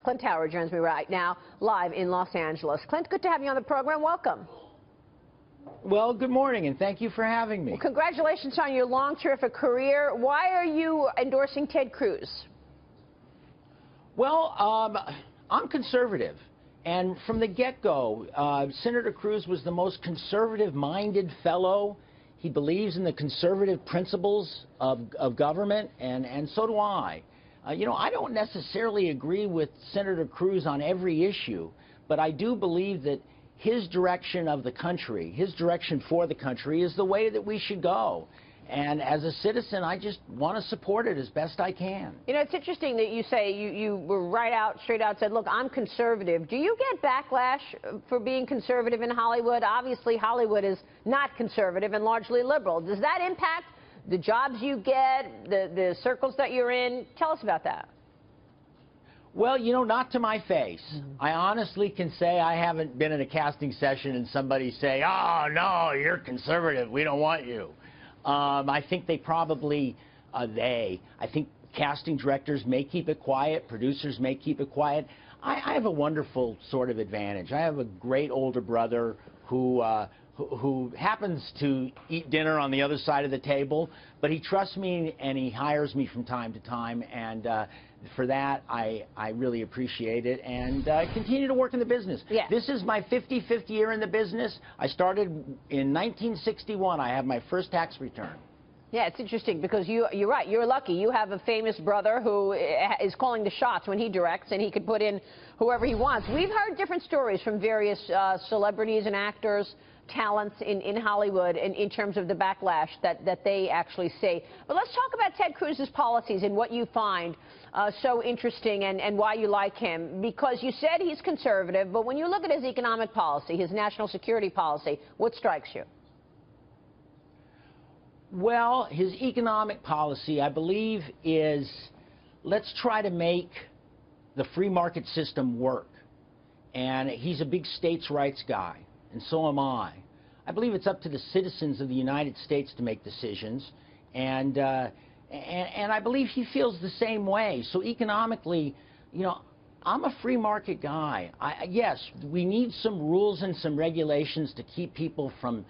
Clint Howard joins me right now, live in Los Angeles. Clint, good to have you on the program. Welcome. Well, good morning, and thank you for having me. Well, congratulations on your long, terrific career. Why are you endorsing Ted Cruz? Well, I'm conservative, and from the get-go, Senator Cruz was the most conservative-minded fellow. He believes in the conservative principles of government, and so do I. You know, I don't necessarily agree with Senator Cruz on every issue, but I do believe that his direction of the country, his direction for the country, is the way that we should go. And as a citizen, I just want to support it as best I can. You know, it's interesting that you say you were straight out said, look, I'm conservative. Do you get backlash for being conservative in Hollywood? Obviously, Hollywood is not conservative and largely liberal. Does that impact the jobs you get, the circles that you're in? Tell us about that. Well, you know, not to my face. I honestly can say I haven't been in a casting session and somebody say, oh, no, you're conservative, we don't want you. I think they probably, I think casting directors may keep it quiet, producers may keep it quiet. I have a wonderful sort of advantage. I have a great older brother who happens to eat dinner on the other side of the table, but he trusts me and he hires me from time to time, and for that I really appreciate it, and continue to work in the business. Yeah. This is my 55th year in the business. I started in 1961. I have my first tax return. Yeah, it's interesting because you're right. You're lucky. You have a famous brother who is calling the shots when he directs, and he could put in whoever he wants. We've heard different stories from various celebrities and actors, talents in Hollywood in terms of the backlash that they actually see. But let's talk about Ted Cruz's policies and what you find so interesting and why you like him. Because you said he's conservative, but when you look at his economic policy, his national security policy, what strikes you? Well, his economic policy, I believe, is let's try to make the free market system work. And he's a big states' rights guy, and so am I. I believe it's up to the citizens of the United States to make decisions, and I believe he feels the same way. So economically, you know, I'm a free market guy. Yes, we need some rules and some regulations to keep people from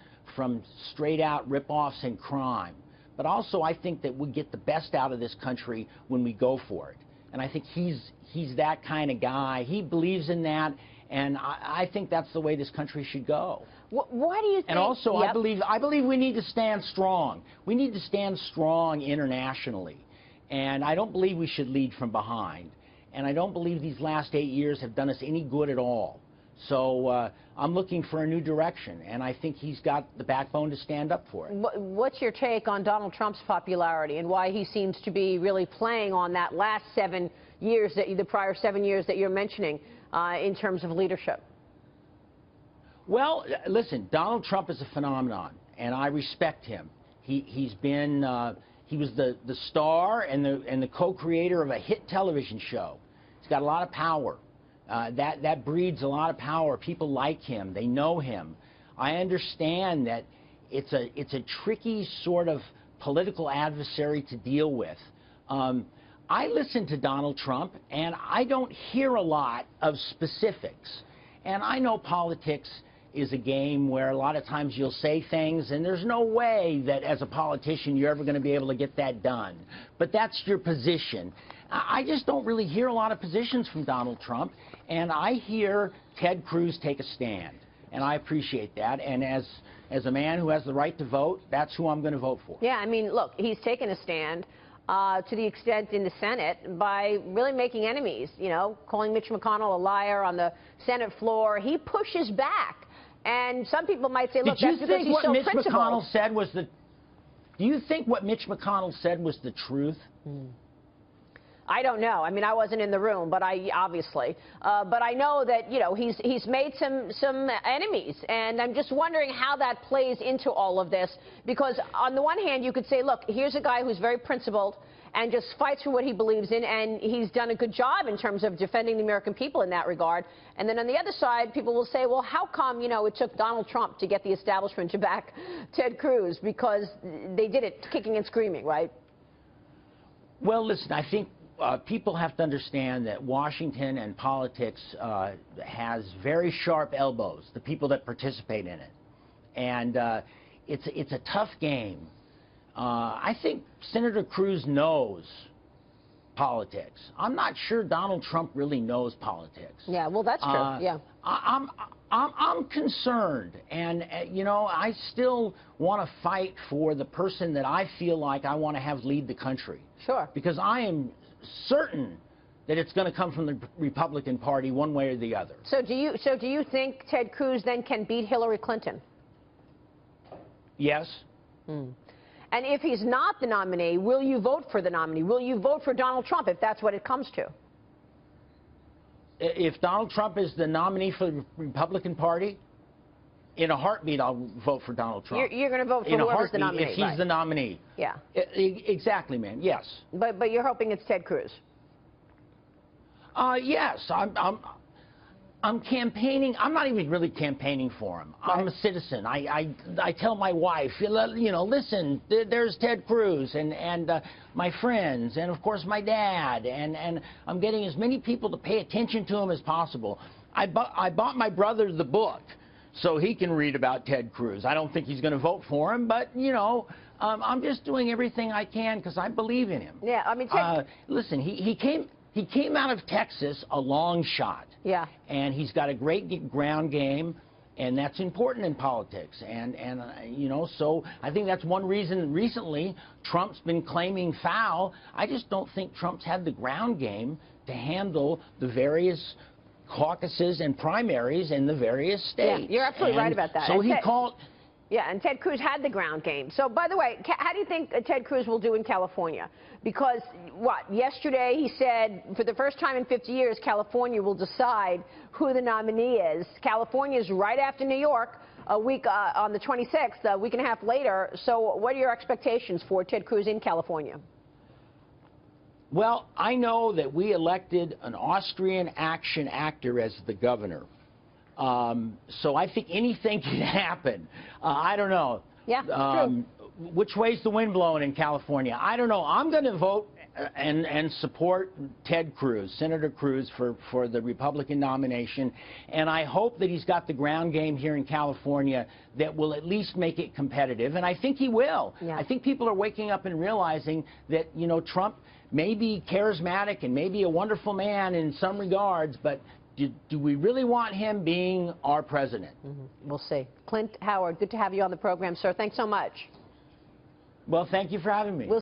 straight-out rip-offs and crime. But also, I think that we get the best out of this country when we go for it. And I think he's that kind of guy. He believes in that, and I think that's the way this country should go. Why do you think? And also, yep. I believe we need to stand strong. We need to stand strong internationally. And I don't believe we should lead from behind. And I don't believe these last 8 years have done us any good at all. So I'm looking for a new direction, and I think he's got the backbone to stand up for it. What's your take on Donald Trump's popularity and why he seems to be really playing on that last 7 years, the prior 7 years that you're mentioning in terms of leadership? Well, listen, Donald Trump is a phenomenon, and I respect him. He was the star and the co-creator of a hit television show. He's got a lot of power. That breeds a lot of power. People like him. They know him. I understand that it's a tricky sort of political adversary to deal with. I listen to Donald Trump, and I don't hear a lot of specifics. And I know politics is a game where a lot of times you'll say things, and there's no way that as a politician you're ever going to be able to get that done. But that's your position. I just don't really hear a lot of positions from Donald Trump, and I hear Ted Cruz take a stand, and I appreciate that. And as a man who has the right to vote, that's who I'm going to vote for. Yeah, I mean, look, he's taken a stand to the extent in the Senate by really making enemies, you know, calling Mitch McConnell a liar on the Senate floor. He pushes back, and some people might say, look, that's because he's so principled. Do you think what Mitch McConnell said was the truth? I don't know. I mean, I wasn't in the room, but obviously. But I know that, you know, he's made some enemies, and I'm just wondering how that plays into all of this. Because on the one hand, you could say, look, here's a guy who's very principled and just fights for what he believes in, and he's done a good job in terms of defending the American people in that regard. And then on the other side, people will say, well, how come, you know, it took Donald Trump to get the establishment to back Ted Cruz? Because they did it kicking and screaming, right? Well, listen, I think people have to understand that Washington and politics has very sharp elbows, the people that participate in it. And it's a tough game. I think Senator Cruz knows politics. I'm not sure Donald Trump really knows politics. Yeah, well, that's true. Yeah. I'm concerned, and you know, I still want to fight for the person that I feel like I want to have lead the country. Sure. Because I am certain that it's going to come from the Republican Party one way or the other. So do you think Ted Cruz then can beat Hillary Clinton? Yes. And if he's not the nominee, will you vote for the nominee? Will you vote for Donald Trump if that's what it comes to? If Donald Trump is the nominee for the Republican Party, in a heartbeat, I'll vote for Donald Trump. You're going to vote for whoever's the nominee, if he's the nominee. Yeah. Exactly, man. Yes. But you're hoping it's Ted Cruz. Yes. I'm campaigning. I'm not even really campaigning for him. Right. I'm a citizen. I tell my wife, you know, listen, there's Ted Cruz and my friends and of course my dad, and I'm getting as many people to pay attention to him as possible. I bought my brother the book so he can read about Ted Cruz. I don't think he's going to vote for him, but you know, I'm just doing everything I can because I believe in him. Yeah, I mean, listen, he came out of Texas a long shot. Yeah. And he's got a great ground game, and that's important in politics. And you know, so I think that's one reason recently Trump's been claiming foul. I just don't think Trump's had the ground game to handle the various caucuses and primaries in the various states. Yeah, you're absolutely right about that. So he called... Yeah, and Ted Cruz had the ground game. So, by the way, how do you think Ted Cruz will do in California? Because, yesterday he said for the first time in 50 years, California will decide who the nominee is. California is right after New York, a week on the 26th, a week and a half later. So what are your expectations for Ted Cruz in California? Well, I know that we elected an Austrian action actor as the governor. So I think anything can happen. I don't know. Yeah, true. Which way's the wind blowing in California? I don't know. I'm going to vote and support Ted Cruz, Senator Cruz, for the Republican nomination. And I hope that he's got the ground game here in California that will at least make it competitive. And I think he will. Yeah. I think people are waking up and realizing that, you know, Trump may be charismatic and may be a wonderful man in some regards, but do we really want him being our president? We'll see. Clint Howard, good to have you on the program, sir. Thanks so much. Well, thank you for having me.